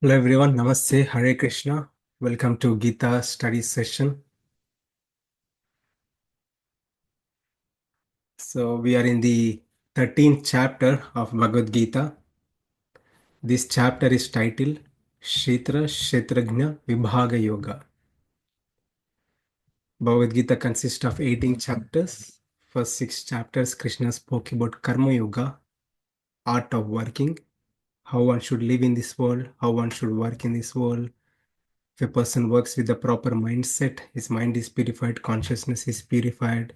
Hello everyone, Namaste, Hare Krishna. Welcome to Gita study session. So we are in the 13th chapter of Bhagavad Gita. This chapter is titled Kshetra Kshetrajna Vibhaga Yoga. Bhagavad Gita consists of 18 chapters. First 6 chapters, Krishna spoke about Karma Yoga, art of working, how one should live in this world, how one should work in this world. If a person works with the proper mindset, his mind is purified, consciousness is purified.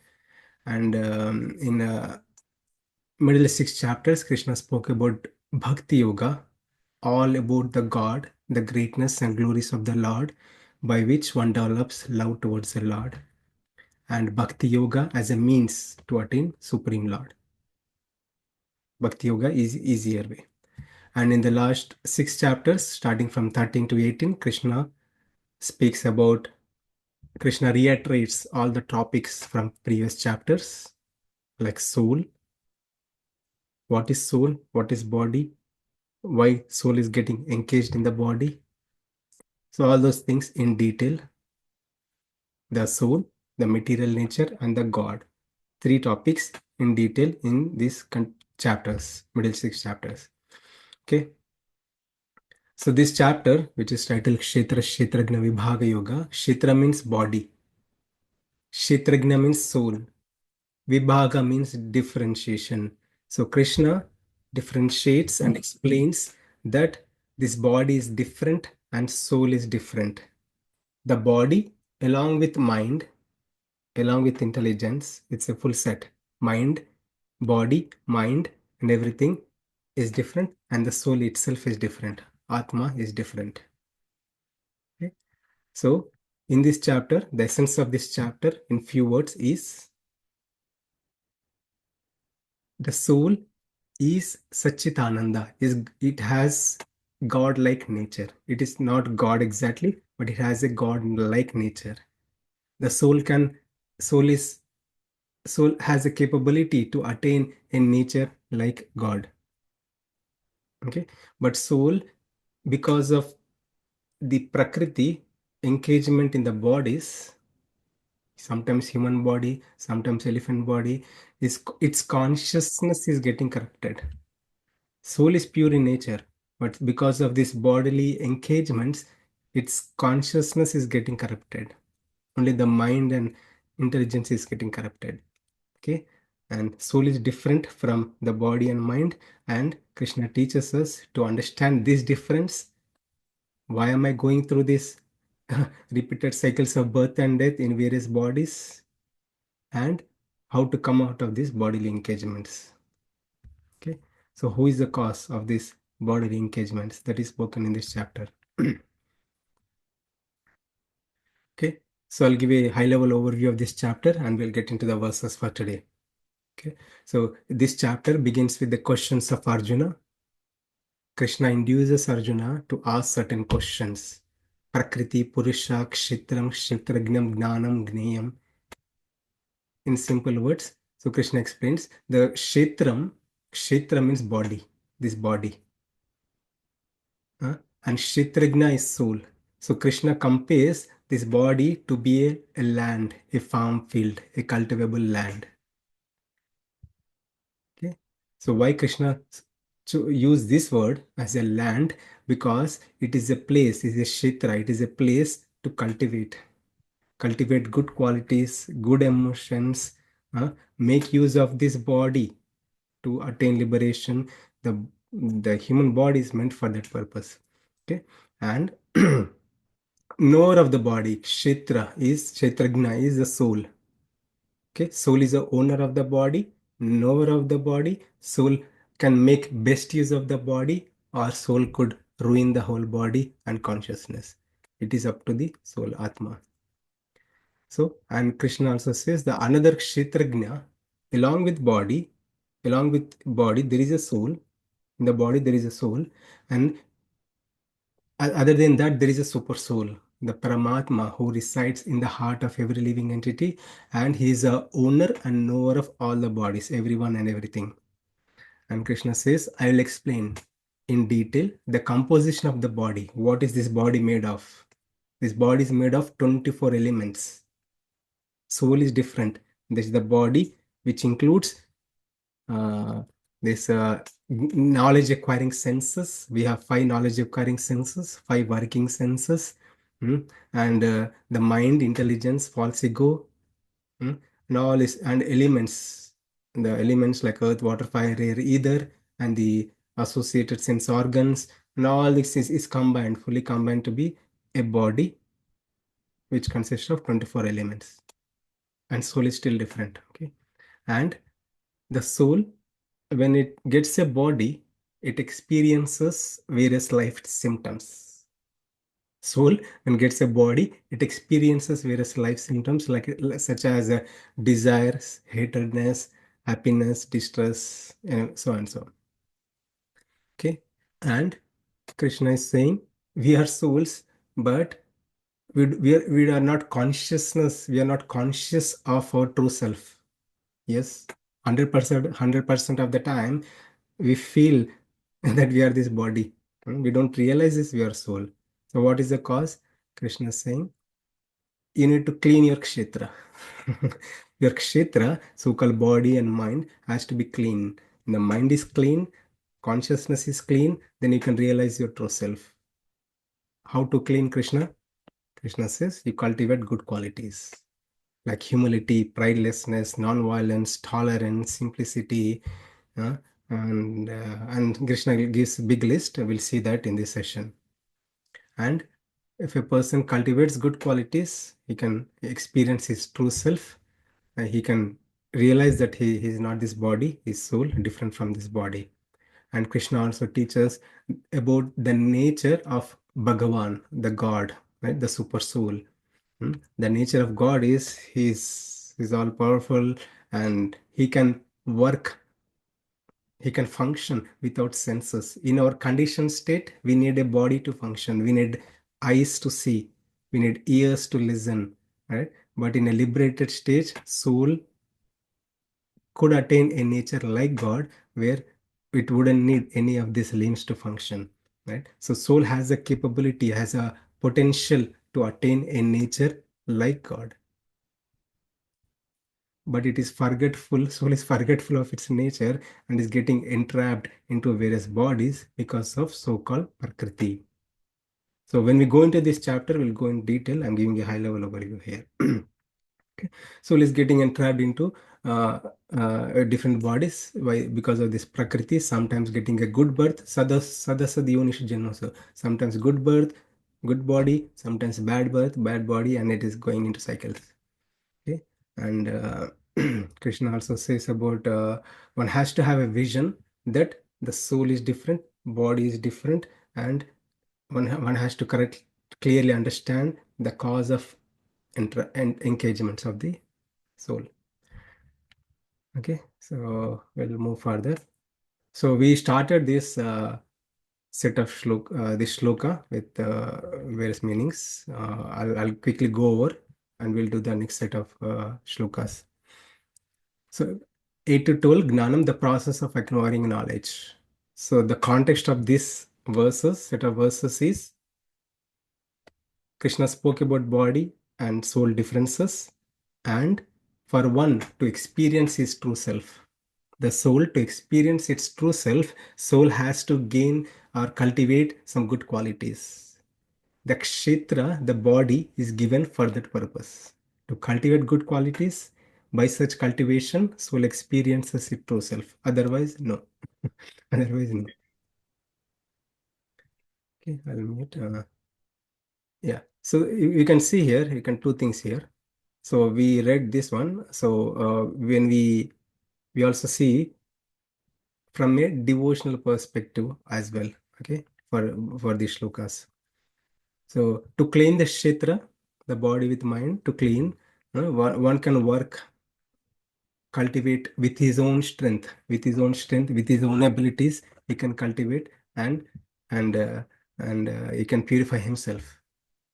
And in middle 6 chapters, Krishna spoke about Bhakti Yoga, all about the God, the greatness and glories of the Lord, by which one develops love towards the Lord, and Bhakti Yoga as a means to attain Supreme Lord. Bhakti Yoga is easier way. And in the last 6 chapters, starting from 13 to 18, Krishna reiterates all the topics from previous chapters, like soul, what is soul, what is body, why soul is getting engaged in the body. So all those things in detail, the soul, the material nature, and the God. 3 topics in detail in these chapters, middle 6 chapters. Okay. So this chapter, which is titled Kshetra Kshetrajna Vibhaga Yoga, Kshetra means body, Kshetrajna means soul, Vibhaga means differentiation. So Krishna differentiates and explains that this body is different and soul is different. The body, along with mind, along with intelligence, it's a full set. Mind, body, mind, and everything is different, and the soul itself is different. Atma is different. Okay? So, in this chapter, the essence of this chapter, in few words, is the soul is Satchitananda. It has God-like nature. It is not God exactly, but it has a God-like nature. The soul is soul has a capability to attain a nature like God. Okay, but soul, because of the prakriti engagement in the bodies, sometimes human body, sometimes elephant body, is its consciousness is getting corrupted. Soul is pure in nature, but because of these bodily engagements, its consciousness is getting corrupted. Only the mind and intelligence is getting corrupted. Okay, and soul is different from the body and mind, and Krishna teaches us to understand this difference. Why am I going through this repeated cycles of birth and death in various bodies, and how to come out of these bodily engagements? Okay, so who is the cause of these bodily engagements that is spoken in this chapter? Okay, so I'll give a high level overview of this chapter and we'll get into the verses for today. Okay, so this chapter begins with the questions of Arjuna. Krishna induces Arjuna to ask certain questions. Prakriti, Purusha, Kshetram, Kshetragnam, Gnanam, Gneyam. In simple words, so Krishna explains the Kshetra means body, this body. And Kshetragna is soul. So Krishna compares this body to be a land, a farm field, a cultivable land. Okay. So why Krishna use this word as a land? Because it is a place, it is a kshetra, it is a place to cultivate good qualities, good emotions, make use of this body to attain liberation. The human body is meant for that purpose. Okay, and knower of the body, kshetragna is the soul. Okay, soul is the owner of the body, knower of the body. Soul can make best use of the body, or soul could ruin the whole body and consciousness. It is up to the soul, Atma. So, and Krishna also says the another Kshetragna, along with body, there is a soul. In the body, there is a soul, and other than that, there is a super soul, the Paramatma, who resides in the heart of every living entity, and he is a owner and knower of all the bodies, everyone and everything. And Krishna says, I will explain. in detail the composition of the body. What is this body made of? This body is made of 24 elements. Soul is different. This is the body which includes uh, this knowledge acquiring senses. We have five knowledge acquiring senses, five working senses, and the mind, intelligence, false ego, and all is and elements. The elements like earth, water, fire, air, ether, and the associated sense organs, and all this is combined, fully combined to be a body which consists of 24 elements. And soul is still different. Okay, and the soul, when it gets a body, it experiences various life symptoms. Soul, when it gets a body, it experiences various life symptoms like such as desires, hatredness, happiness, distress, and so on and so on. Okay, and Krishna is saying we are souls, but we are not consciousness. We are not conscious of our true self. Yes, 100% of the time we feel that we are this body. We don't realize this, we are soul. So what is the cause? Krishna is saying you need to clean your kshetra. Your kshetra, so-called body and mind, has to be clean. When the mind is clean, consciousness is clean, then you can realize your true self. How to clean Krishna? Krishna says you cultivate good qualities like humility, pridelessness, non-violence, tolerance, simplicity, uh, and Krishna gives a big list. We'll see that in this session. And if a person cultivates good qualities, he can experience his true self. He can realize that he is not this body, his soul, different from this body. And Krishna also teaches about the nature of Bhagavan, the God, right? The super soul. The nature of God is he's all powerful and he can work, he can function without senses. In our conditioned state, we need a body to function. We need eyes to see. We need ears to listen. Right? But in a liberated stage, soul could attain a nature like God where it wouldn't need any of these limbs to function. Right? So soul has a capability, has a potential to attain a nature like God. But it is forgetful, soul is forgetful of its nature and is getting entrapped into various bodies because of so-called prakriti. So when we go into this chapter, we'll go in detail. I'm giving a high level overview here. Okay. Soul is getting entrapped into different bodies because of this prakriti, sometimes getting a good birth, sadasad yonish janma. So sometimes good birth, good body, sometimes bad birth, bad body, and it is going into cycles. Okay, and Krishna also says about one has to have a vision that the soul is different, body is different, and one has to clearly understand the cause of and engagements of the soul. Okay, so we'll move further. So we started this set of this shloka with various meanings. I'll quickly go over and we'll do the next set of shlokas. So 8 to 12, Gnanam, the process of acquiring knowledge. So the context of this set of verses is Krishna spoke about body and soul differences, and for one to experience his true self. The soul to experience its true self, soul has to gain or cultivate some good qualities. The kshetra, the body, is given for that purpose. To cultivate good qualities, by such cultivation, soul experiences its true self. Otherwise, no. Otherwise, no. Okay, I'll mute. Yeah. So you can see here, you can two things here. So we read this one. So when we also see from a devotional perspective as well. Okay, for the shlokas. So to clean the kshetra, the body with mind, to clean, one can work, cultivate with his own strength, with his own abilities. He can cultivate and uh, and he can purify himself.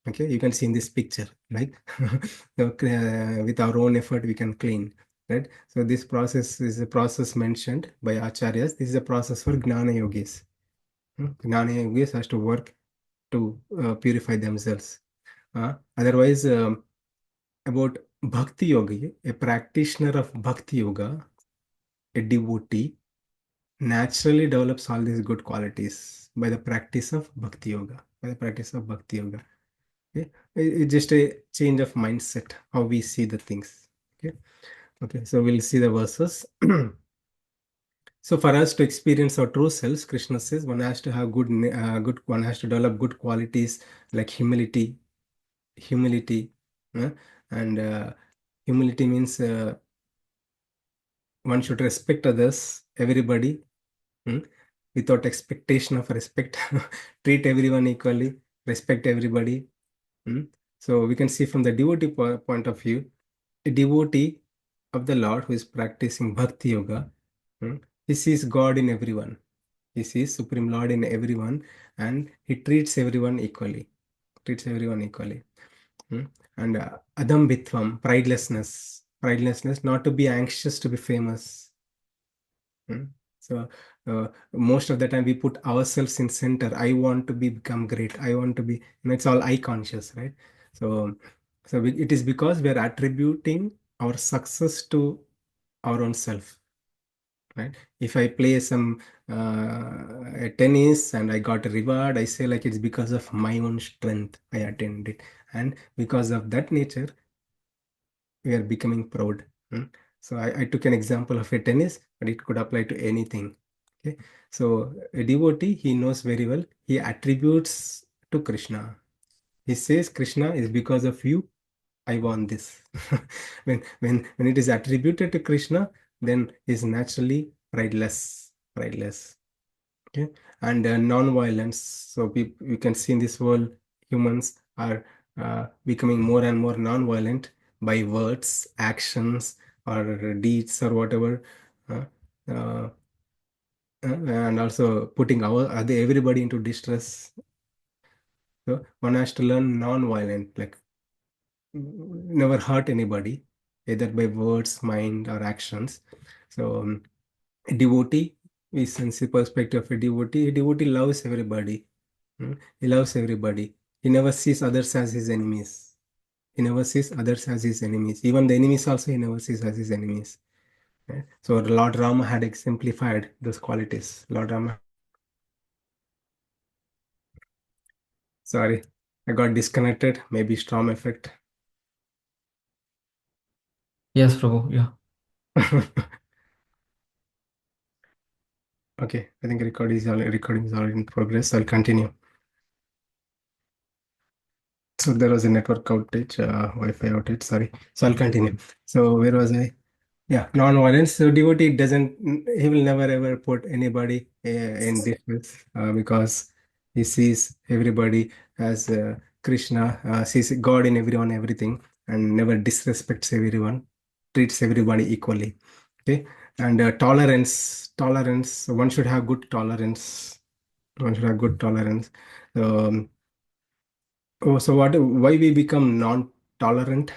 Okay, you can see in this picture, right? So, with our own effort, we can clean, right? So this process is a process mentioned by acharyas. This is a process for gnana yogis. Gnana yogis has to work to purify themselves. Otherwise, about Bhakti Yogi, a practitioner of Bhakti Yoga, a devotee, naturally develops all these good qualities by the practice of Bhakti Yoga. By the practice of Bhakti Yoga. Okay? It's just a change of mindset, how we see the things. Okay. Okay. So we'll see the verses. So for us to experience our true selves, Krishna says one has to have one has to develop good qualities like humility, uh, and humility means one should respect others, everybody, mm, without expectation of respect. Treat everyone equally, respect everybody. mm. So we can see from the devotee point of view, a devotee of the Lord who is practicing Bhakti Yoga, he sees God in everyone. He sees Supreme Lord in everyone, and he treats everyone equally. Treats everyone equally. Mm. And adambitvam, pridelessness, not to be anxious to be famous. Mm. So most of the time we put ourselves in center. I want to become great. I want to be, it's all I conscious, right? So, it is because we are attributing our success to our own self, right? If I play some tennis and I got a reward, I say like it's because of my own strength I attained it, and because of that nature we are becoming proud. So I took an example of a tennis, but it could apply to anything. Okay, so a devotee, he knows very well, he attributes to Krishna. He says Krishna is because of you I won this. When it is attributed to Krishna, then is naturally prideless. Okay, and non-violence. So we can see in this world, humans are becoming more and more non-violent by words, actions, or deeds, or whatever, uh, uh, and also putting everybody into distress. So one has to learn non-violent, like never hurt anybody, either by words, mind, or actions. So a devotee, we sense the perspective of a devotee loves everybody. He loves everybody. He never sees others as his enemies. He never sees others as his enemies. Even the enemies also he never sees as his enemies. Right? So Lord Rama had exemplified those qualities. Lord Rama. Sorry, I got disconnected. Maybe storm effect. Yes, Prabhu. Yeah. Okay, I think recording is already in progress. I'll continue. So there was a network outage, Wi-Fi outage. Sorry. So I'll continue. So where was I? Yeah, non-violence. So devotee doesn't, he will never ever put anybody in distress because he sees everybody as Krishna, sees God in everyone, everything, and never disrespects everyone, treats everybody equally. Okay, and tolerance. One should have good tolerance. One should have good tolerance. Um, oh, so why we become non-tolerant?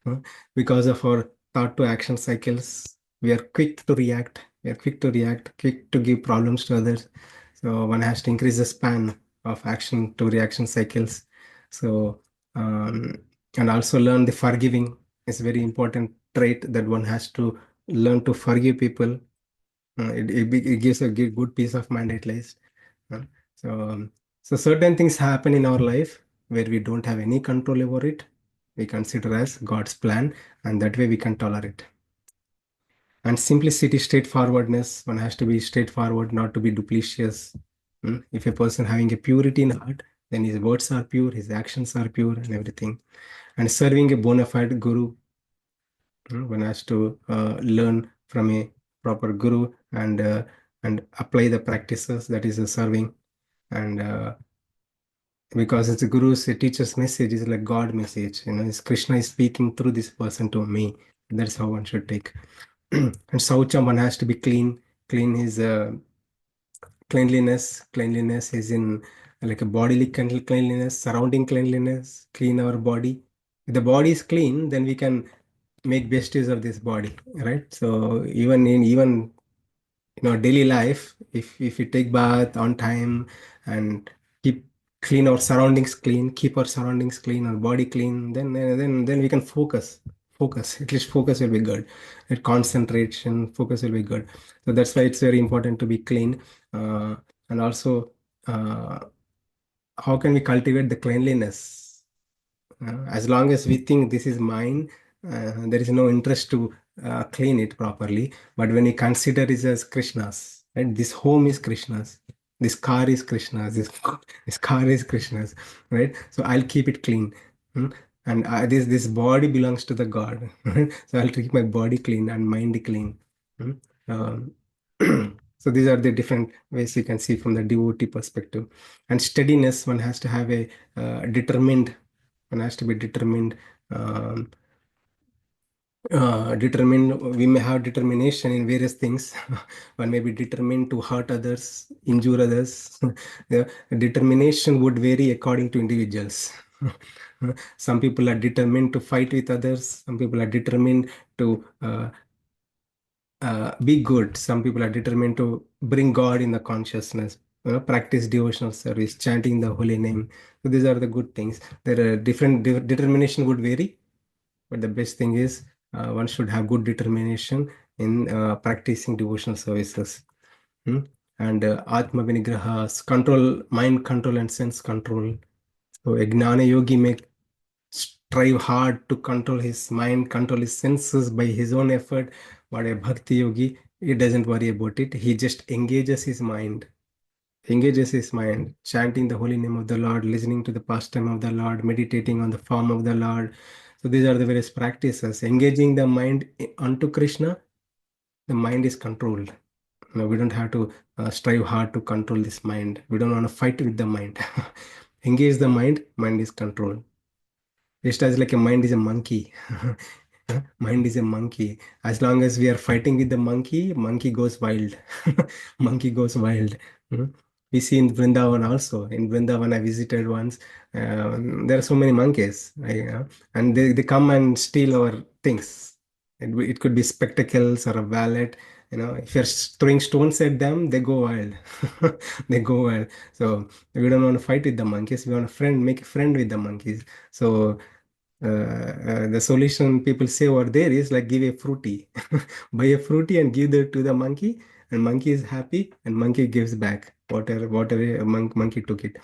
Uh, because of our thought to action cycles, we are quick to react. We are quick to react, quick to give problems to others. So one has to increase the span of action to reaction cycles. So um, and also learn the forgiving is very important trait that one has to learn to forgive people. It gives a good peace of mind at least. Uh, So, so certain things happen in our life where we don't have any control over it. We consider as God's plan, and that way we can tolerate. And simplicity, straightforwardness. One has to be straightforward, not to be duplicitous. If a person having a purity in heart, then his words are pure, his actions are pure, and everything. And serving a bona fide guru, one has to learn from a proper guru and apply the practices that is serving. And because it's a guru's a teacher's message is like God message, it's Krishna is speaking through this person to me. That's how one should take. And saucham, one has to be clean. Clean is cleanliness is in like a bodily cleanliness, surrounding cleanliness, clean our body. If the body is clean, then we can make best use of this body, right? So even daily life, if we take bath on time and keep clean our surroundings clean, keep our surroundings clean, our body clean, then we can focus. At least focus will be good. That concentration, focus will be good. So that's why it's very important to be clean. And also, uh, how can we cultivate the cleanliness? As long as we think this is mine, there is no interest to clean it properly. But when we consider it as Krishna's, right? This home is Krishna's. This car is Krishna's. This car is Krishna's, right? So I'll keep it clean. Hmm? And this body belongs to the God. Right? So I'll keep my body clean and mind clean. Hmm? Um, so these are the different ways you can see from the devotee perspective. And steadiness, one has to have a determined, one has to be determined. um, Determined, we may have determination in various things. One may be determined to hurt others, injure others. The determination would vary according to individuals. Some people are determined to fight with others, some people are determined to be good. Some people are determined to bring God in the consciousness, practice devotional service, chanting the holy name. So these are the good things. There are different determination would vary, but the best thing is one should have good determination in practicing devotional services. Hmm? And Atma Vinigraha, control, mind control and sense control. So a Gnana Yogi may strive hard to control his mind, control his senses by his own effort. But a Bhakti Yogi, he doesn't worry about it. He just engages his mind, chanting the holy name of the Lord, listening to the pastime of the Lord, meditating on the form of the Lord. So these are the various practices. Engaging the mind unto Krishna, the mind is controlled. We don't have to strive hard to control this mind. We don't want to fight with the mind. Engage the mind, mind is controlled. Just as like a mind is a monkey. Mind is a monkey. As long as we are fighting with the monkey, monkey goes wild. Monkey goes wild. Mhm. We see in Vrindavan also. In Vrindavan, I visited once. There are so many monkeys, and they come and steal our things. It could be spectacles or a wallet. If you're throwing stones at them, they go wild. They go wild. So we don't want to fight with the monkeys. We want to make a friend with the monkeys. So the solution people say over there is like give a fruity. Buy a fruity and give that to the monkey, and monkey is happy, and monkey gives back whatever a monkey took it.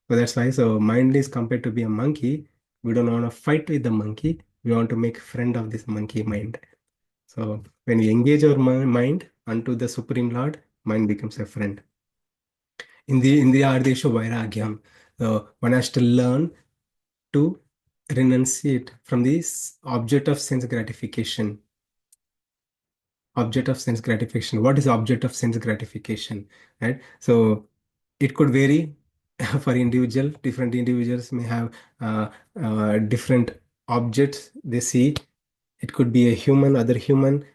So that's why, so mind is compared to be a monkey. We don't want to fight with the monkey. We want to make a friend of this monkey mind. So when we engage our mind unto the Supreme Lord, mind becomes a friend. In the Ardesha Vairagyam, one has to learn to renunciate from this object of sense gratification. Object of sense gratification. What is object of sense gratification? Right? So it could vary for individual. Different individuals may have different objects they see. It could be a human, other human,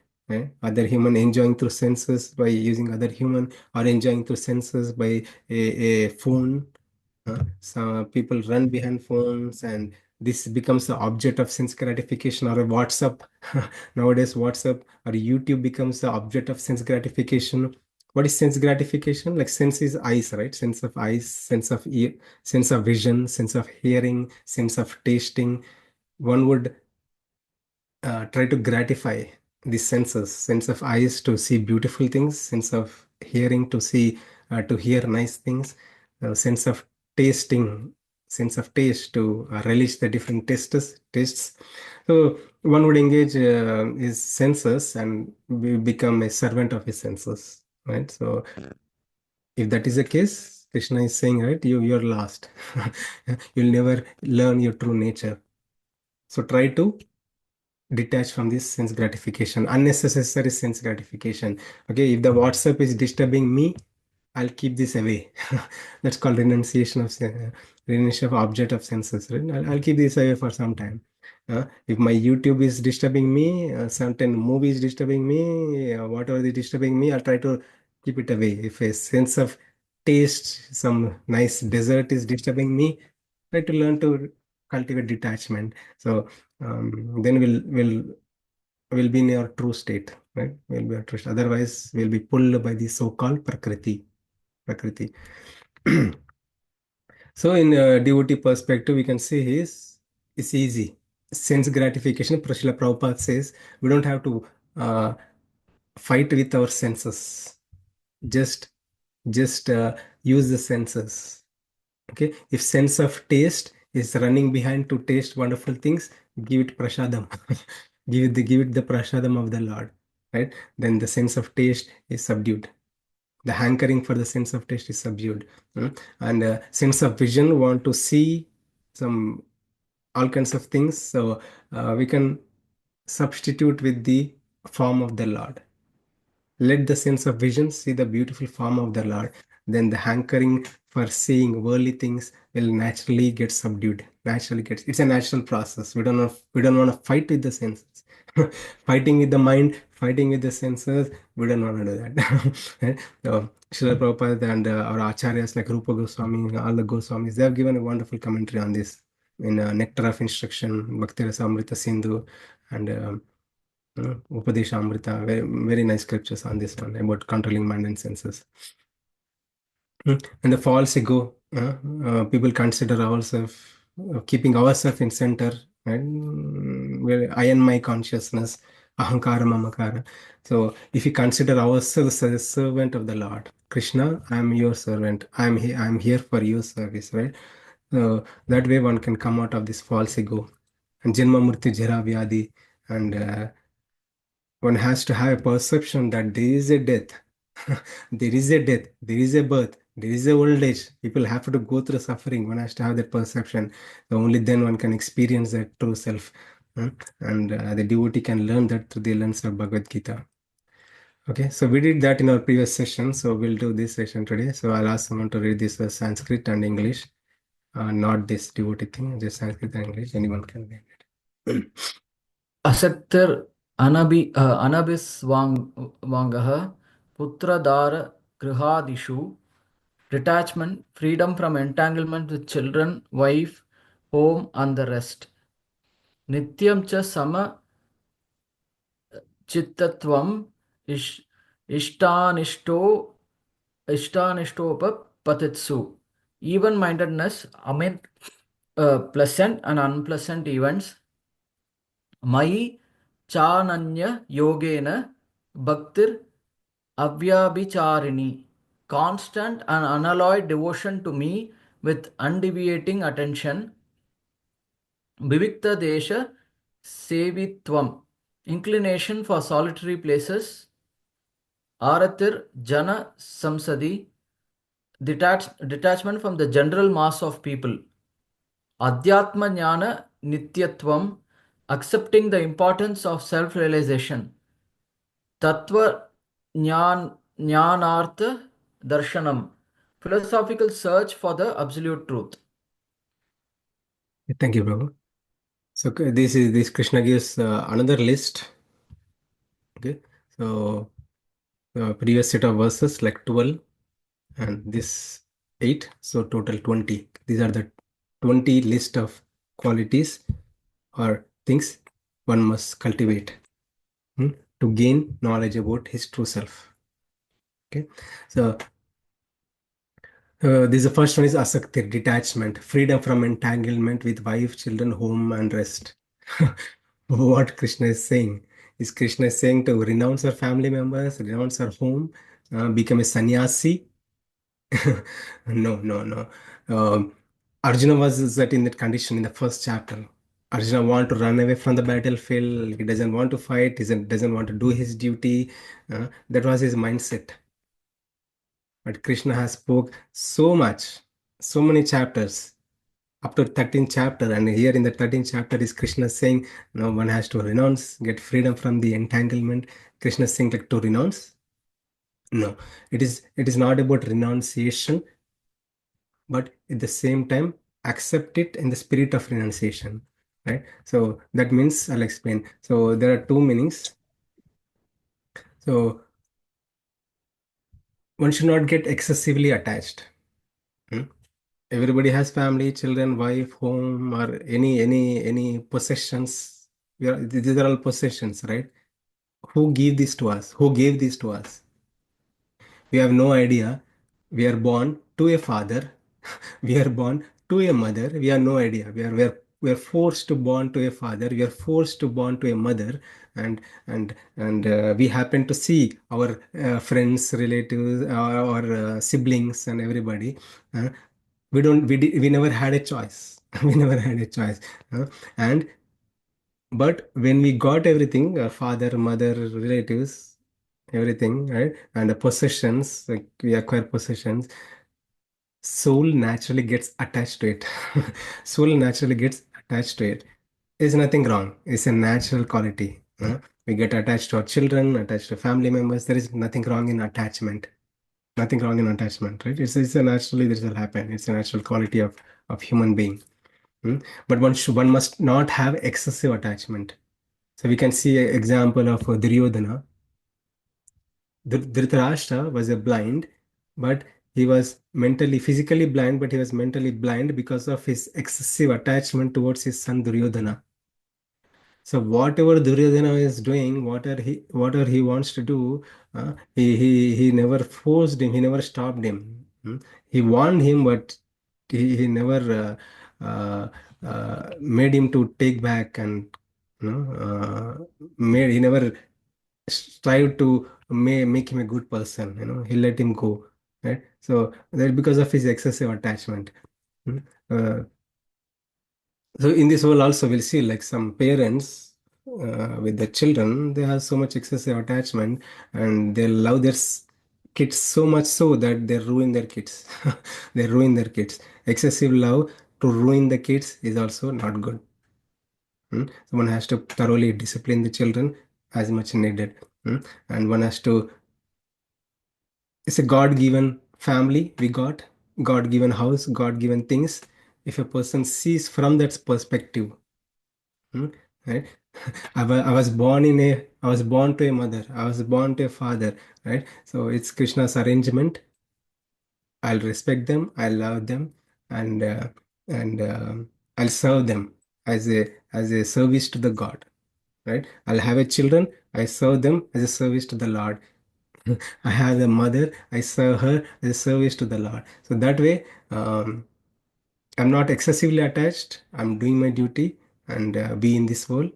other human enjoying through senses by using other human, or enjoying through senses by a phone. Some people run behind phones, and this becomes the object of sense gratification, or a WhatsApp. Nowadays, WhatsApp or YouTube becomes the object of sense gratification. What is sense gratification? Like sense is eyes, right? Sense of eyes, sense of ear, sense of vision, sense of hearing, sense of tasting. One would try to gratify the senses, sense of eyes to see beautiful things, sense of hearing to see to hear nice things, sense of tasting, sense of taste to relish the different tastes. So one would engage his senses and become a servant of his senses, right? So if that is the case, Krishna is saying, right, you're lost. You'll never learn your true nature. So try to detach from this sense gratification, unnecessary sense gratification. Okay, if the WhatsApp is disturbing me, I'll keep this away. That's called renunciation of object of senses, right? I'll keep this away for some time. If my YouTube is disturbing me, certain movie is disturbing me, whatever is disturbing me, I'll try to keep it away. If a sense of taste, some nice dessert is disturbing me, try to learn to cultivate detachment. So then we'll be in your true state. right? We'll be attached. Otherwise, we'll be pulled by the so-called Prakriti. Prakriti. So, in a devotee perspective, we can say it's easy. Sense gratification. Srila Prabhupada says we don't have to uh, fight with our senses. Just use the senses. Okay, if sense of taste is running behind to taste wonderful things, give it prasadam. Give it the prasadam of the Lord, right? Then the sense of taste is subdued. The hankering for the sense of taste is subdued. And sense of vision want to see some all kinds of things. So we can substitute with the form of the Lord. Let the sense of vision see the beautiful form of the Lord. Then the hankering for seeing worldly things will naturally get subdued. Naturally gets. It's a natural process. We don't want to fight with the senses. Fighting with the mind, fighting with the senses. We don't want to do that. So, Srila Prabhupada and our acharyas like Rupa Goswami, all the Goswamis, they have given a wonderful commentary on this in Nectar of Instruction, Bhakti Rasa Amrita Sindhu, and Upadesha Amrita, very nice scriptures on this one about controlling mind and senses. And the false ego, people consider ourselves, keeping ourselves in center, right? Where I and my consciousness, ahankara mamakara. So if we consider ourselves as a servant of the Lord, Krishna, I am your servant. I am here for your service, right? So that way one can come out of this false ego. And Janma Murti Jara Vyadi, and one has to have a perception that there is a death, there is a death, there is a birth, there is a old age. People have to go through suffering. One has to have that perception. So only then one can experience that true self. And the devotee can learn that through the lens of Bhagavad Gita. Okay, so we did that in our previous session. So we'll do this session today. So I'll ask someone to read this Sanskrit and English, not this devotee thing, just Sanskrit and English. Anyone can read it. असक्तिर् अनभिस्वाङ्गः पुत्रदारगृहादिषु detachment, freedom from entanglement with children, wife, home, and the rest. Nityam cha sama chittatvam ishtanishto ishtanishtopapatetsu. Even-mindedness amid pleasant and unpleasant events. Mai chananya yogena bhaktir avyabhicharini. Constant and unalloyed devotion to me with undeviating attention. Vivikta desha sevitvam. Inclination for solitary places. Aratir jana samsadi. Detachment from the general mass of people. Adhyatma jnana nityatvam. Accepting the importance of self-realization. Tattva jnanartha darshanam. Philosophical search for the absolute truth. Thank you, Prabhu. So this Krishna gives another list. Okay, so the previous set of verses like 12 and this 8, so total 20. These are the 20 list of qualities or things one must cultivate to gain knowledge about his true self. Okay, so this the first one is asakti, detachment, freedom from entanglement with wife, children, home, and rest. What Krishna is saying is Krishna is saying to renounce our family members, renounce our home, become a sannyasi. No, no, no. Arjuna was that in that condition in the first chapter. Arjuna want to run away from the battlefield. He doesn't want to fight. He doesn't want to do his duty. That was his mindset. But Krishna has spoke so much, so many chapters, up to 13th chapter. And here in the 13th chapter is Krishna saying, no, one has to renounce, get freedom from the entanglement. Krishna is saying like to renounce. No, it is not about renunciation, but at the same time accept it in the spirit of renunciation, right? So that means I'll explain. So there are two meanings. So one should not get excessively attached. Hmm? Everybody has family, children, wife, home, or any possessions. These are all possessions, right? Who gave this to us? Who gave this to us? We have no idea. We are born to a father. We are born to a mother. We have no idea. We are forced to born to a father. We are forced to born to a mother, and we happen to see our friends, relatives, or siblings, and everybody. Uh, we never had a choice. We never had a choice. And but when we got everything, father, mother, relatives, everything, right? And the possessions, like we acquire possessions, soul naturally gets attached to it. Soul naturally gets attached to it. There's nothing wrong. It's a natural quality. We get attached to our children, attached to family members. There is nothing wrong in attachment. Nothing wrong in attachment, right? It's a naturally this will happen. It's a natural quality of human being. Hmm? But one must not have excessive attachment. So we can see an example of Duryodhana. Dhritarashtra was a blind, but he was mentally, physically blind, but he was mentally blind because of his excessive attachment towards his son Duryodhana. So whatever Duryodhana is doing, whatever he wants to do, he never forced him. He never stopped him. He warned him, but he never made him to take back and made he never strive to make him a good person. He let him go, right? So that because of his excessive attachment. Mm. Uh, so in this world also we'll see like some parents with the children, they have so much excessive attachment and they love their kids so much so that they ruin their kids. They ruin their kids. Excessive love to ruin the kids is also not good. So one has to thoroughly discipline the children as much needed. And one has to, it's a God-given family we got, God-given house, God-given things. If a person sees from that perspective, hmm, right? I was born to a mother, I was born to a father, right? So it's Krishna's arrangement. I'll respect them, I'll love them, and I'll serve them as a service to the God, right? I'll have a children, I serve them as a service to the Lord. I have a mother, I serve her as a service to the Lord. So that way, I'm not excessively attached. I'm doing my duty and be in this world,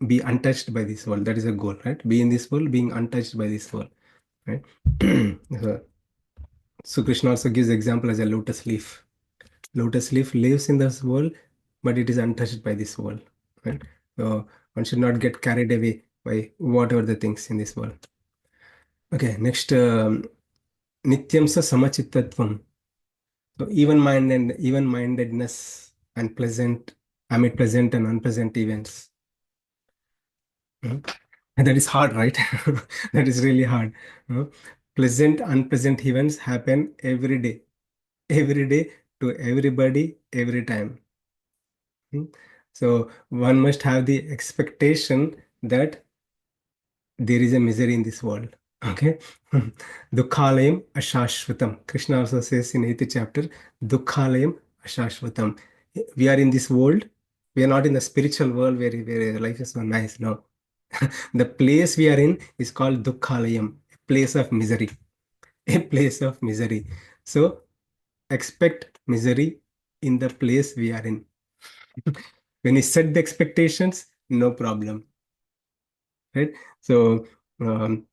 be untouched by this world. That is a goal, right? Be in this world, being untouched by this world, right? So, so Krishna also gives example as a lotus leaf. Lotus leaf lives in this world, but it is untouched by this world, right? So one should not get carried away by whatever the things in this world. Okay, next, Nityam sa samachittatvam. So even-mindedness and pleasant, amid pleasant and unpleasant events. Mhm. And that is hard, right? That is really hard. Pleasant, unpleasant events happen every day to everybody, every time. Mhm. So one must have the expectation that there is a misery in this world. Okay. Dukhalayam ashashvatam. Krishna also says in 8th chapter, Dukhalayam ashashvatam. We are in this world. We are not in the spiritual world where life is so nice. No. The place we are in is called Dukhalayam, a place of misery. A place of misery. So expect misery in the place we are in. When you set the expectations, no problem. Right? So um,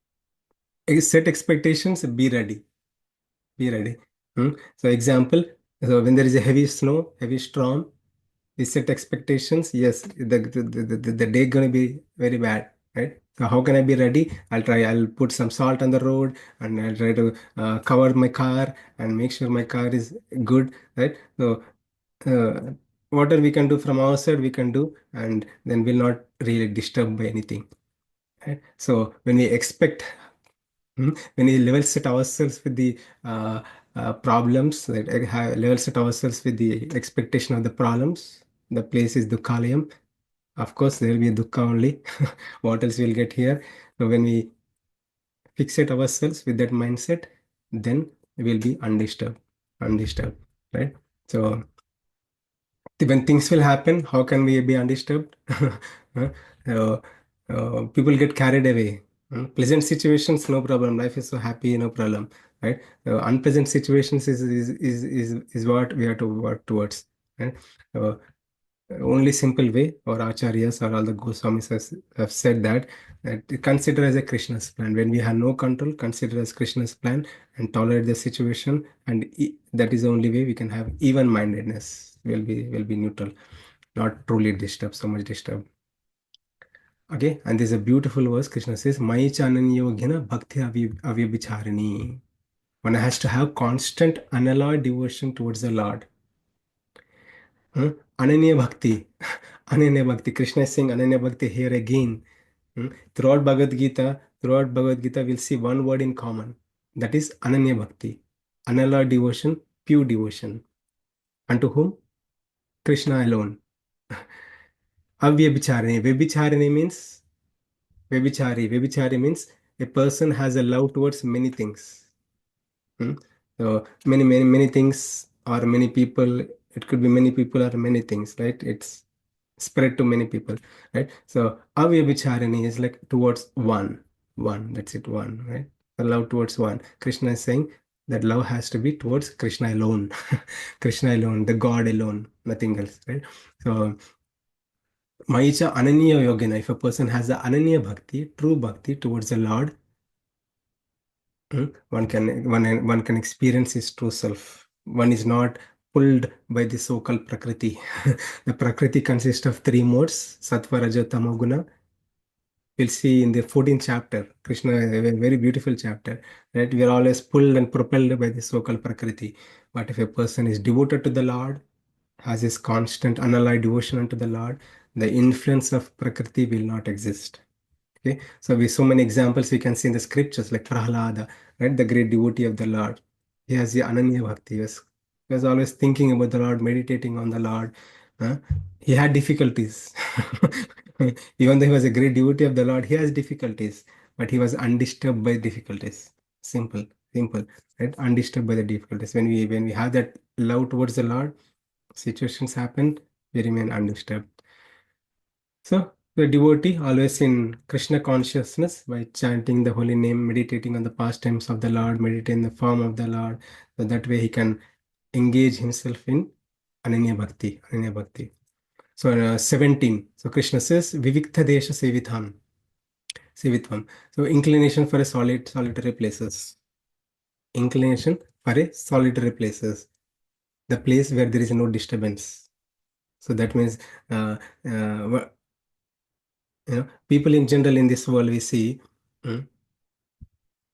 set expectations, be ready. Be ready. So example, so when there is a heavy snow, heavy storm, we set expectations. Yes, the day gonna be very bad, right? So how can I be ready? I'll put some salt on the road and I'll try to cover my car and make sure my car is good, right? So uh, whatever we can do from our side, we can do, and then we'll not really disturb by anything. Right? So when we expect when we level set ourselves with the problems, like level set ourselves with the expectation of the problems, the place is Dukkalayam. Of course, there will be a Dukkha only. What else we'll get here? So when we fixate ourselves with that mindset, then we'll be undisturbed. Undisturbed, right? So when things will happen, how can we be undisturbed? Huh? So People get carried away. Pleasant situations, no problem. Life is so happy, no problem, right? Unpleasant situations is what we have to work towards, right? Uh, Only simple way, or acharyas or all the Goswamis have said that consider as a Krishna's plan. When we have no control, consider as Krishna's plan and tolerate the situation, and that is the only way we can have even mindedness. Will be neutral, not truly disturbed, so much disturbed. Okay, and there's a beautiful verse. Krishna says, "Mai chananyogena bhakti avyabhicharini." One has to have constant, unalloyed devotion towards the Lord. Ananya Bhakti. Ananya Bhakti. Krishna is saying Ananya Bhakti here again. Throughout Bhagavad Gita, we'll see one word in common. That is Ananya Bhakti. Unalloyed devotion, pure devotion. Unto whom? Krishna alone. Avyabhicharini. Vyabhicharini means Vyabhichari. Vyabhichari means a person has a love towards many things. Hmm? So many things or many people. It could be many people or many things, right? It's spread to many people, right? So avyabhicharini is like towards one. That's it, one, right? The love towards one. Krishna is saying that love has to be towards Krishna alone, Krishna alone, the God alone, nothing else, right? So Maicha Ananya Yogena, if a person has the Ananya Bhakti, true Bhakti towards the Lord, one can experience his true self. One is not pulled by the so-called Prakriti. The Prakriti consists of three modes, Sattva, Raja, Tamo, Guna. We'll see in the 14th chapter, Krishna, a very beautiful chapter, right? We are always pulled and propelled by the so-called Prakriti. But if a person is devoted to the Lord, has his constant unalloyed devotion unto the Lord, the influence of Prakriti will not exist. Okay, so we so many examples we can see in the scriptures like Prahlada, right? The great devotee of the Lord. He has the Ananya Bhakti. He was always thinking about the Lord, meditating on the Lord. huh? He had difficulties. Even though he was a great devotee of the Lord, he has difficulties, but he was undisturbed by difficulties. Simple, simple, right? Undisturbed by the difficulties. When we have that love towards the Lord, situations happen, we remain undisturbed. So the devotee always in Krishna consciousness by chanting the holy name, meditating on the pastimes of the Lord, meditating the form of the Lord. So that way he can engage himself in Ananya Bhakti. Ananya Bhakti. So 17. So Krishna says, Vivikta Desha Sevitvam. So inclination for a solitary places. Inclination for a solitary places. The place where there is no disturbance. So that means uh, uh, people in general in this world we see mm,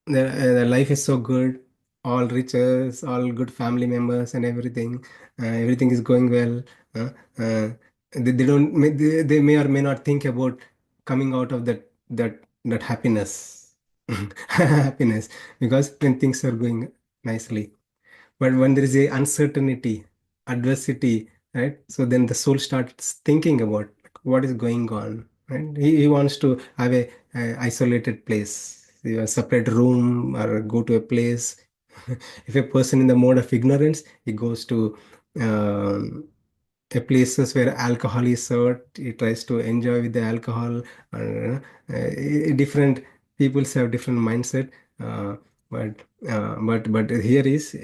the life is so good, all riches, all good family members and everything, everything is going well. uh, uh, they don't they may or may not think about coming out of that happiness. Happiness, because when things are going nicely, but when there is a uncertainty, adversity, right? So then the soul starts thinking about what is going on, right? He wants to have a isolated place, a separate room, or go to a place. If a person in the mode of ignorance, he goes to um, a places where alcohol is served. He tries to enjoy with the alcohol. Different people have different mindset. Uh, but but here is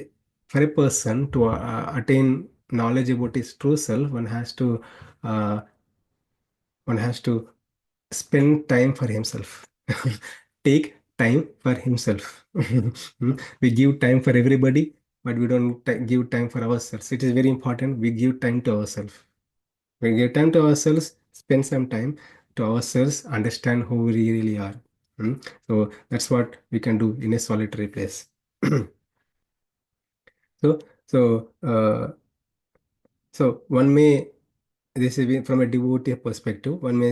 for a person to attain knowledge about his true self, uh, one has to spend time for himself. Take time for himself. We give time for everybody, but we don't give time for ourselves. It is very important. We give time to ourselves. We give time to ourselves, spend some time to ourselves, understand who we really are. So that's what we can do in a solitary place. So, so, so one may, this is from a devotee perspective, one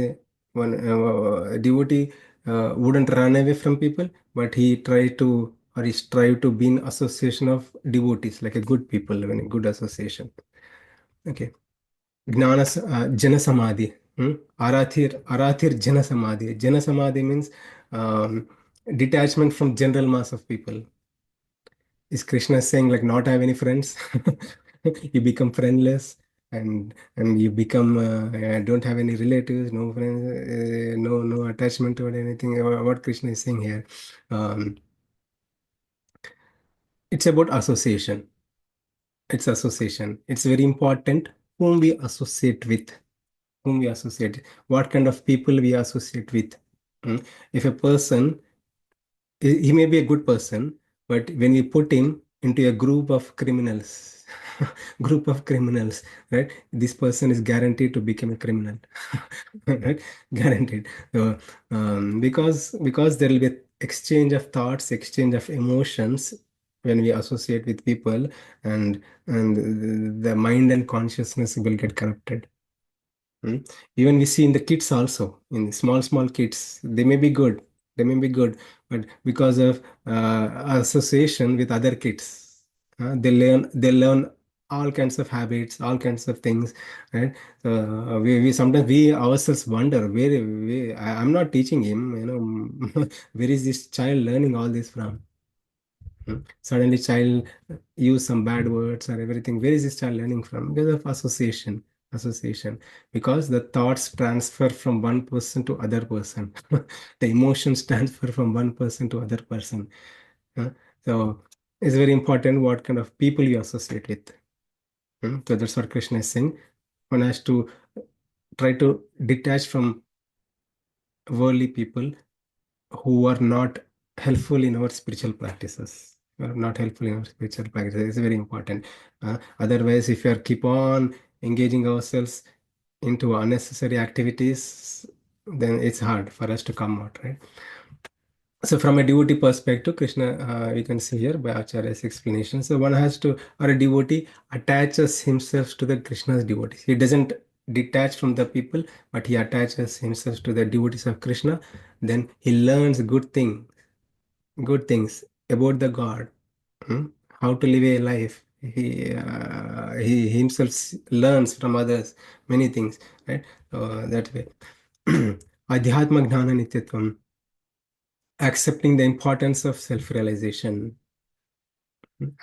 a devotee wouldn't run away from people, but he try to or he strive to be in association of devotees, like a good people, in a good association. Okay. Jana Samadhi. Arathir Jana Samadhi. Jana Samadhi means um, detachment from general mass of people. Is Krishna saying like not have any friends? You become friendless. and you become don't have any relatives, no friends, no attachment or anything. What Krishna is saying here, um, it's about association. It's association. It's very important whom we associate with, whom we associate, what kind of people we associate with. Mm. If a person, he may be a good person, but when we put him into a group of criminals, group of criminals, right? This person is guaranteed to become a criminal, right? Guaranteed. Because there will be exchange of thoughts, exchange of emotions when we associate with people, and the mind and consciousness will get corrupted. Mm. Even we see in the kids also, in small kids, they may be good, but because of association with other kids, they learn all kinds of habits, all kinds of things, right? So we sometimes we ourselves wonder I'm not teaching him, where is this child learning all this from? Suddenly child use some bad words or everything. Where is this child learning from? Because of association. Because the thoughts transfer from one person to other person. The emotions transfer from one person to other person. Uh, so it's very important what kind of people you associate with. So that's what Krishna is saying. One has to try to detach from worldly people who are not helpful in our spiritual practices. Are not helpful in our spiritual practices. It's very important. Otherwise, if we are keep on engaging ourselves into unnecessary activities, then it's hard for us to come out, right? So, from a devotee perspective, Krishna, we can see here by Acharya's explanation. So, one has to, or a devotee attaches himself to the Krishna's devotees. He doesn't detach from the people, but he attaches himself to the devotees of Krishna. Then he learns good things about the God, hmm, how to live a life. He himself learns from others many things, right? That way. Adhyatma Gnana Nityatvam, accepting the importance of self-realization,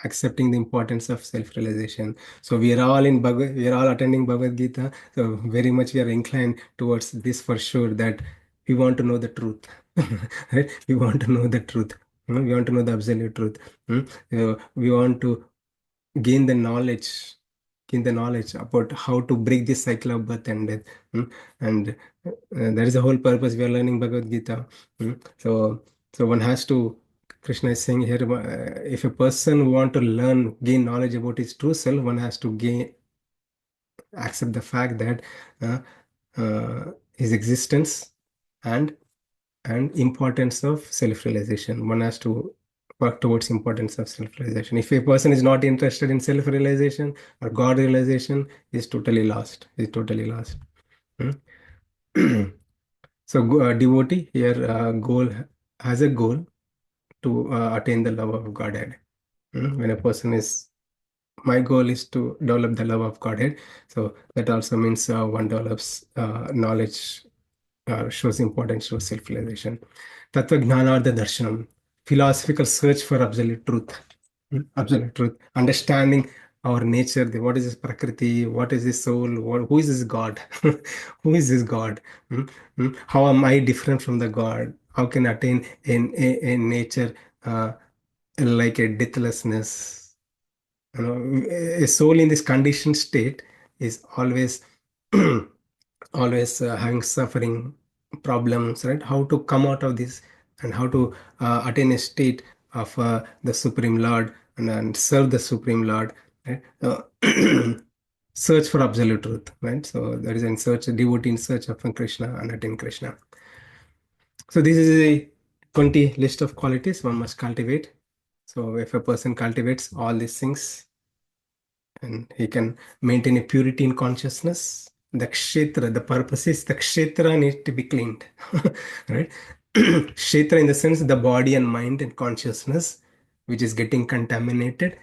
accepting the importance of self-realization. So we are all attending Bhagavad Gita. So very much we are inclined towards this for sure, that we want to know the truth. Right? We want to know the truth. We want to know the absolute truth. We want to gain the knowledge, gain the knowledge about how to break this cycle of birth and death. And that is the whole purpose we are learning Bhagavad Gita. So one has to, Krishna is saying here, if a person want to learn, gain knowledge about his true self, one has to accept the fact that uh, his existence and importance of self-realization. One has to work towards importance of self-realization. If a person is not interested in self-realization or God realization, is totally lost. Is totally lost. Hmm? So devotee here goal has a goal to attain the love of Godhead. When a person is, my goal is to develop the love of Godhead. So that also means one develops knowledge, shows importance to self-realization. Tattva Gnanartha Darshanam, philosophical search for absolute truth. Absolute truth. Understanding our nature, what is this Prakriti, what is this soul, who is this God? Who is this God? Mm, How am I different from the God? How can I attain a nature like a deathlessness? A soul in this conditioned state is always always having suffering problems, right? How to come out of this and how to attain a state of the Supreme Lord, and serve the Supreme Lord, right? Search for absolute truth, right? So there is in search, a devotee in search of Krishna and attain Krishna. So this is a 20 list of qualities one must cultivate. So if a person cultivates all these things, and he can maintain a purity in consciousness. The kshetra, the purpose is the kshetra needs to be cleaned, right? Kshetra in the sense the body and mind and consciousness, which is getting contaminated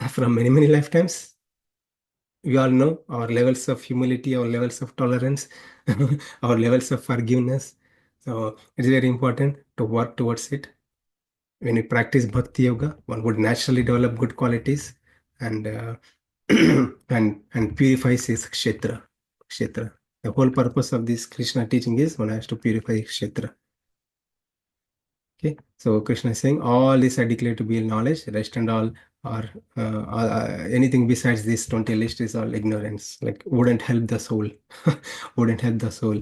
from many lifetimes. We all know our levels of humility, our levels of tolerance, our levels of forgiveness. So it's very important to work towards it. When we practice bhakti yoga, one would naturally develop good qualities, and and purifies his kshetra. Kshetra. The whole purpose of this Krishna teaching is one has to purify kshetra. Okay, so Krishna is saying all is I declare to be knowledge, rest and all or anything besides this 20 list is all ignorance, like wouldn't help the soul. Wouldn't help the soul.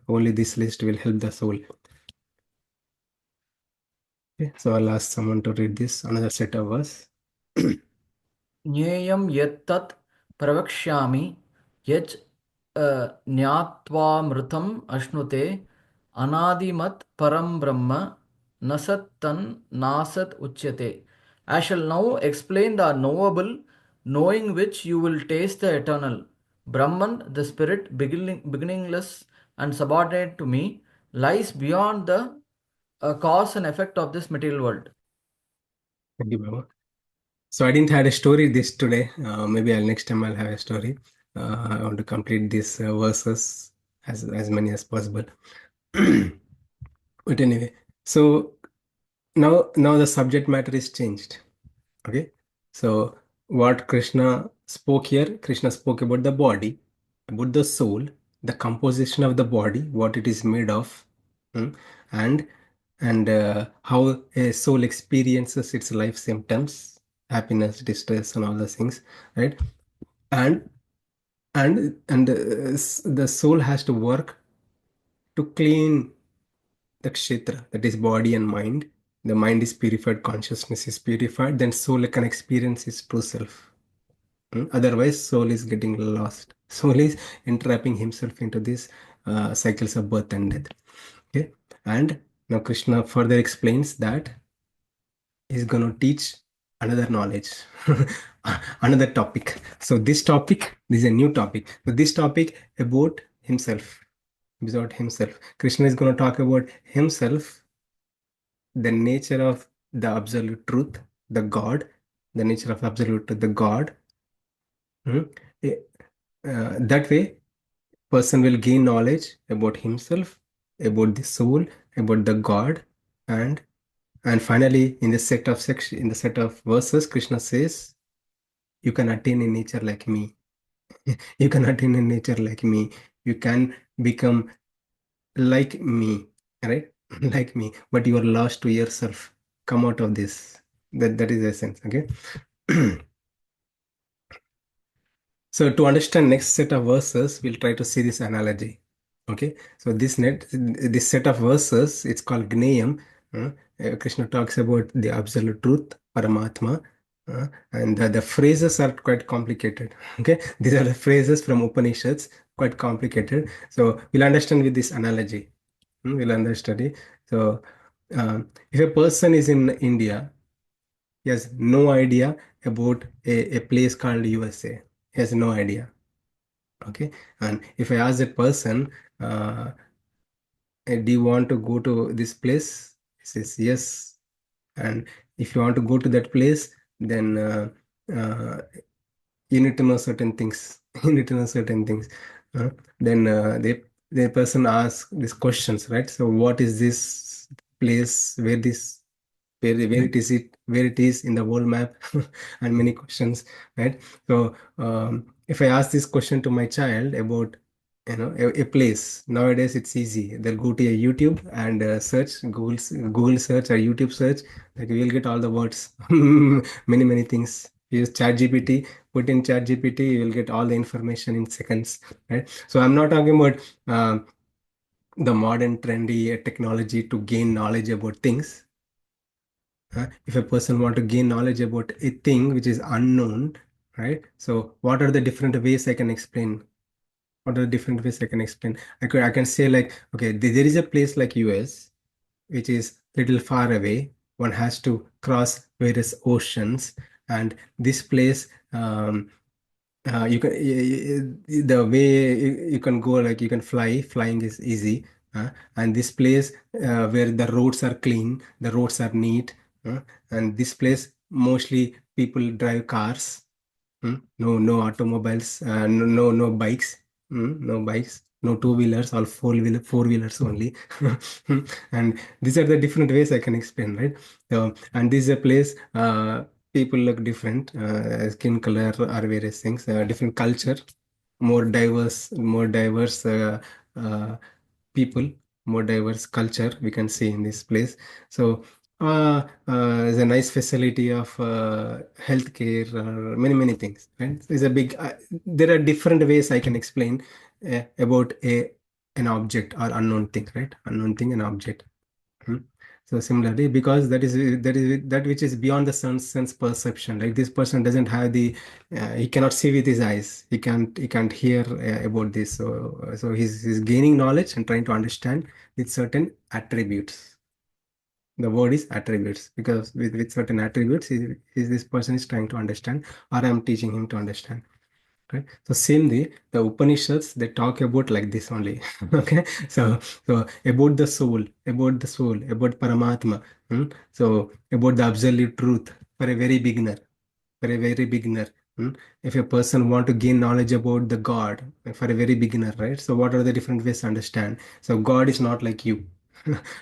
Only this list will help the soul. Okay, so I'll ask someone to read this, another set of verse. ज्ञेयं यत्तत् प्रवक्ष्यामि यच् ज्ञात्वामृतम् अश्नुते अनादिमत् परं ब्रह्म न सत् तन् नासत् उच्यते. I shall now explain the knowable, knowing which you will taste the eternal. Brahman, the spirit, beginningless and subordinate to me, lies beyond the cause and effect of this material world. Thank you, Baba. So I didn't have a story this today. Maybe next time I'll have a story. I want to complete these verses as many as possible. But anyway, so now the subject matter is changed. Okay, so what Krishna spoke about the body, about the soul, the composition of the body, what it is made of, hmm, and how a soul experiences its life symptoms, happiness, distress, and all those things, right? And the soul has to work to clean the kshetra, that is body and mind. The mind is purified, consciousness is purified, then soul can experience its true self. Otherwise, soul is getting lost. Soul is entrapping himself into these cycles of birth and death. Okay, and now Krishna further explains that he's going to teach another knowledge, another topic. So this is a new topic. So this topic about himself, about himself. Krishna is going to talk about himself, the nature of the absolute truth, the God, the nature of absolute truth, the God. Hmm? Eh, that way, person will gain knowledge about himself, about the soul, about the God, and finally, in the set of verses, Krishna says, "You can attain a nature like me. You can attain a nature like me. You can become like me, right? Like me. But you are lost to yourself. Come out of this. That is the essence. Okay." So to understand next set of verses, we'll try to see this analogy. Okay, so this set of verses, it's called Gneyam. Krishna talks about the absolute truth, Paramatma, and the phrases are quite complicated. Okay, these are the phrases from Upanishads, quite complicated. So we'll understand with this analogy. We'll understand it. So if a person is in India, he has no idea about a place called USA. He has no idea. Okay, and if I ask that person, do you want to go to this place? He says yes. And if you want to go to that place, then uh, you need to know certain things. You need to know certain things. Uh, then the person asks these questions, right? So what is this place? Where it is in the world map? And many questions, right? So if I ask this question to my child about a place, nowadays it's easy. They'll go to a YouTube and search Google search or YouTube search, like we'll get all the words. Many things. Use ChatGPT, put in ChatGPT, you will get all the information in seconds, right? So I'm not talking about the modern trendy technology to gain knowledge about things. If a person want to gain knowledge about a thing which is unknown, right? So what are the different ways I can explain? What are the different ways I can explain? I can say like, okay, there is a place like US, which is little far away. One has to cross various oceans, and this place, you can the way you can go, like you can flying is easy, and this place where the roads are clean, the roads are neat, and this place mostly people drive cars. No automobiles, no bikes, no bikes, no two-wheelers, all four-wheelers only. And these are the different ways I can explain, right? So, and this is a place. people look different, skin color or various things, different culture, more diverse uh, people, more diverse culture we can see in this place. So there's a nice facility of healthcare, many things, right? There's a big there are different ways I can explain about a an object or unknown thing, right? Unknown thing, an object. Hmm. So similarly, because that is that which is beyond the sense perception. Like this person doesn't have the, he cannot see with his eyes. He can't hear about this. So he's gaining knowledge and trying to understand with certain attributes. The word is attributes, because with certain attributes, this person is trying to understand, or I'm teaching him to understand. Right. So same way, the Upanishads, they talk about like this only. Okay. So about the soul, about Paramatma. So about the absolute truth for a very beginner, for a very beginner. Hmm? If a person want to gain knowledge about the God, for a very beginner, right? So what are the different ways to understand? So God is not like you,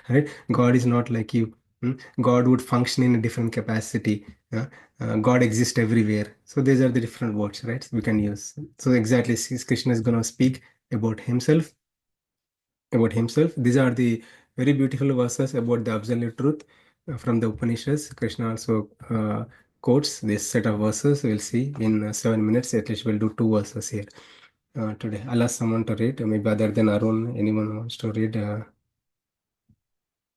right? God is not like you. Hmm? God would function in a different capacity. God exists everywhere. So these are the different words, right? We can use. So exactly, since Krishna is going to speak about himself, about himself. These are the very beautiful verses about the absolute truth from the Upanishads. Krishna also quotes this set of verses. We'll see in 7 minutes. At least we'll do two verses here today. I'll ask someone to read. Maybe other than Arun, anyone wants to read.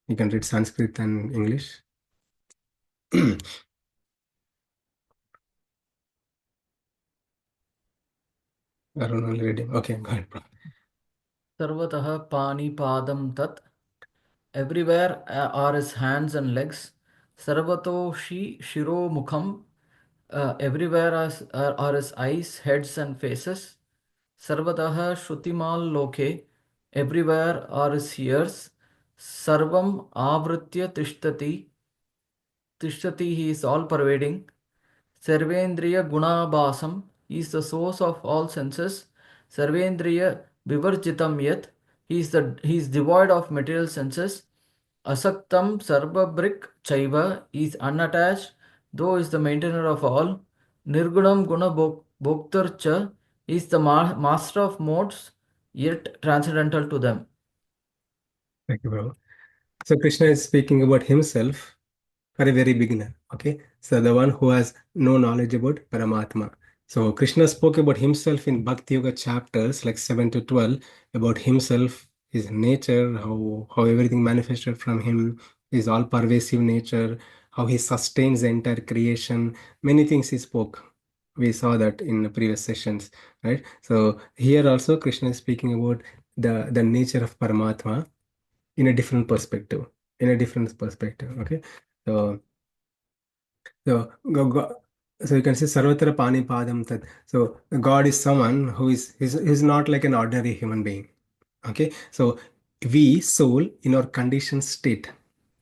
You can read Sanskrit and English. Arun only reading. Okay, go ahead, bro. Sarvatah pani padam tat. Everywhere are his hands and legs. Sarvato shiro mukham. Everywhere are his eyes, heads, and faces. Sarvatah Shrutimal Loke. Everywhere are his ears. Sarvam Avritya Tishtati. Tishtati, he is all pervading. Sarvendriya Gunabhasam, he is the source of all senses. Sarvendriya Vivarjitam Yat, he is devoid of material senses. Asaktam Sarvabrik Chaiva, he is unattached, though is the maintainer of all. Nirgunam Guna Bhoktar Cha, he is the master of modes, yet transcendental to them. Thank you, bro. So Krishna is speaking about himself for a very beginner. Okay, so the one who has no knowledge about Paramatma. So Krishna spoke about himself in Bhakti Yoga chapters like 7 to 12, about himself, his nature, how everything manifested from him, his all pervasive nature, how he sustains the entire creation. Many things he spoke. We saw that in the previous sessions, right? So here also Krishna is speaking about the nature of Paramatma in a different perspective. In a different perspective. Okay. So so you can say Sarvatra Pani Padam Tat. So God is someone who is not like an ordinary human being. Okay. So we soul in our conditioned state.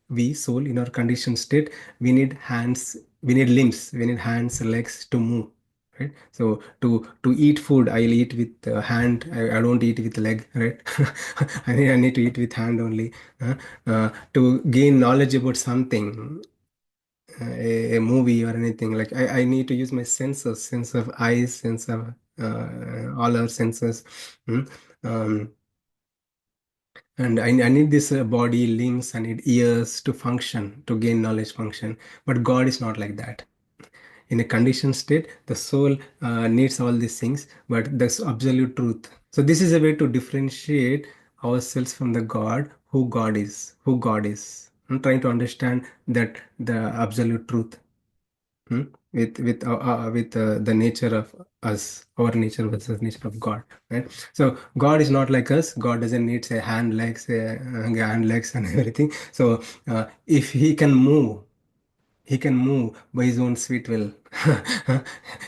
We soul in our conditioned state, we need hands, we need limbs, we need hands, legs to move. Right. So to eat food, I'll eat with hand. I don't eat with leg. Right. I need to eat with hand only. To gain knowledge about something, a movie or anything, like I need to use my senses, sense of eyes, sense of all our senses. mm. um, and I need this body, limbs, I need ears to function, to gain knowledge function. But God is not like that. In a conditioned state, the soul needs all these things, but that's absolute truth. So this is a way to differentiate ourselves from the God, who God is. I'm trying to understand that the absolute truth. Hmm? With the nature of us, our nature versus nature of God, right? So God is not like us. God doesn't need say hand legs and everything. So if he can move by his own sweet will.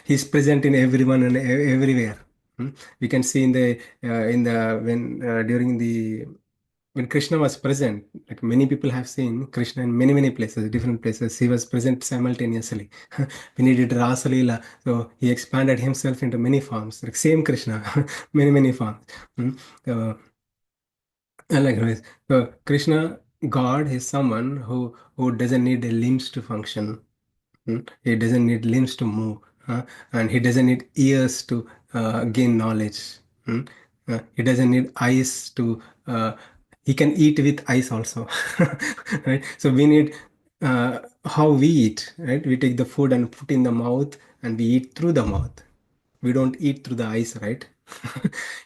He's present in everyone and everywhere. Hmm? We can see in the when during the when Krishna was present, like many people have seen Krishna in many places, different places. He was present simultaneously. When he did Rasa Leela, so he expanded himself into many forms. Like same Krishna, many forms. Mm. And likewise, so Krishna, God is someone who doesn't need the limbs to function. He doesn't need limbs to move, and he doesn't need ears to gain knowledge. mm. He doesn't need eyes to. He can eat with eyes also, right? So we need how we eat, right? We take the food and put in the mouth, and we eat through the mouth. We don't eat through the eyes, right?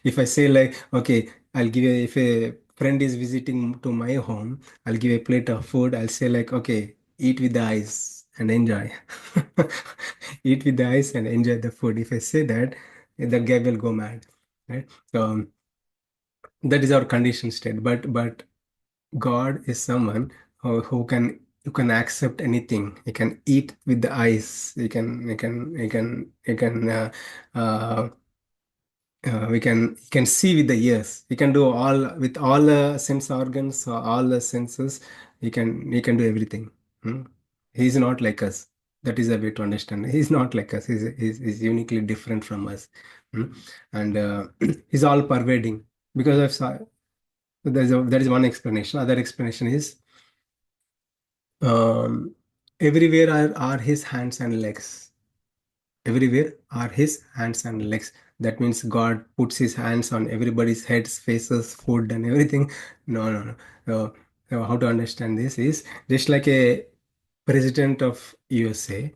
If I say like, okay, I'll give you, if a friend is visiting to my home, I'll give a plate of food. I'll say like, okay, eat with the eyes and enjoy. Eat with the eyes and enjoy the food. If I say that, the guy will go mad, right? So that is our condition state. But God is someone who can accept anything. He can eat with the eyes. Uh, we can see with the ears. We can do all with all the sense organs, all the senses. We can do everything. Hmm? He's not like us. That is a way to understand. He's not like us. He's uniquely different from us. Hmm? And he's all pervading because of there is one explanation. Other explanation is um, everywhere are his hands and legs. Everywhere are his hands and legs. That means God puts his hands on everybody's heads, faces, food, and everything. No, no, no. So how to understand this is just like a president of USA.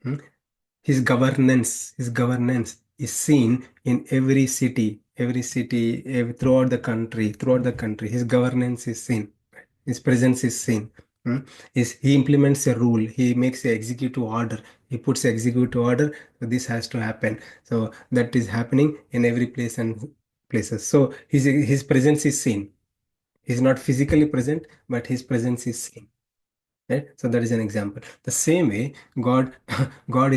hmm, his governance is seen in every city, throughout the country. His governance is seen. His presence is seen. Hmm? He implements a rule. He makes an executive order. He puts an executive order. So this has to happen. So that is happening in every place and places. So his presence is seen. He's not physically present, but his presence is seen. Right? So that is an example. The same way, God, God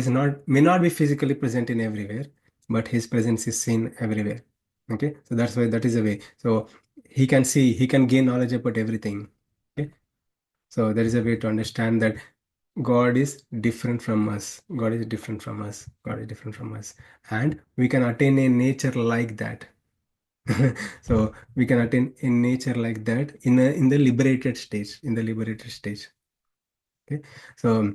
may not be physically present in everywhere, but His presence is seen everywhere. Okay, so that's why that is a way. So He can gain knowledge about everything. Okay, so there is a way to understand that God is different from us. God is different from us. God is different from us, and we can attain a nature like that. So we can attain a nature like that in the liberated stage. In the liberated stage. Okay, so.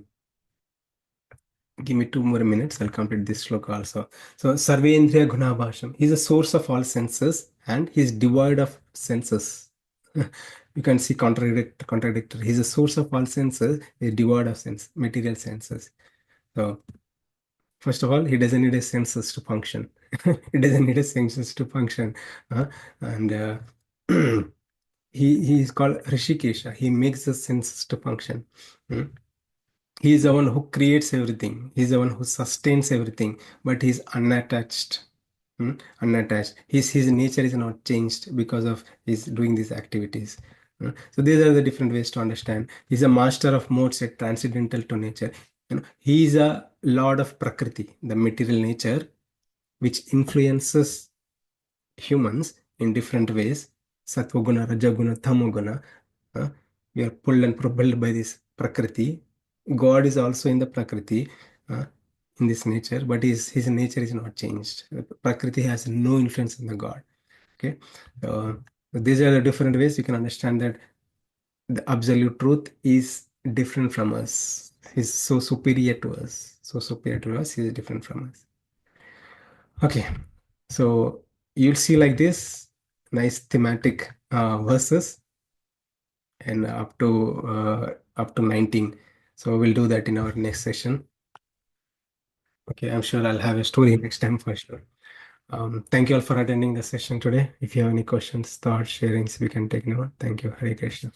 Give me 2 more minutes. I'll complete this sloka also. So, Sarvendriya Gunabhasham. He's a source of all senses and he's devoid of senses. You can see contradictory. He's a source of all senses, he's devoid of material senses. So, first of all, he doesn't need a senses to function. He doesn't need a senses to function. And he is called Rishikesha. He makes the senses to function. Hmm. He is the one who creates everything. He's the one who sustains everything, but he's unattached. Unattached. His nature is not changed because of his doing these activities. So these are the different ways to understand. He's a master of modes, yet transcendental to nature. He is a lord of Prakriti, the material nature, which influences humans in different ways. Satvaguna, Rajaguna, Tamaguna. uh, we are pulled and propelled by this Prakriti. God is also in the Prakriti, uh, in this nature, but his nature is not changed. Prakriti has no influence on the God. Okay, so these are the different ways you can understand that the absolute truth is different from us. He's so superior to us. So superior to us, he is different from us. Okay, so you'll see like this nice thematic verses and up to 19. So we'll do that in our next session. Okay, I'm sure I'll have a story next time for sure. Thank you all for attending the session today. If you have any questions, thoughts, sharings, we can take now. Thank you. Hare Krishna.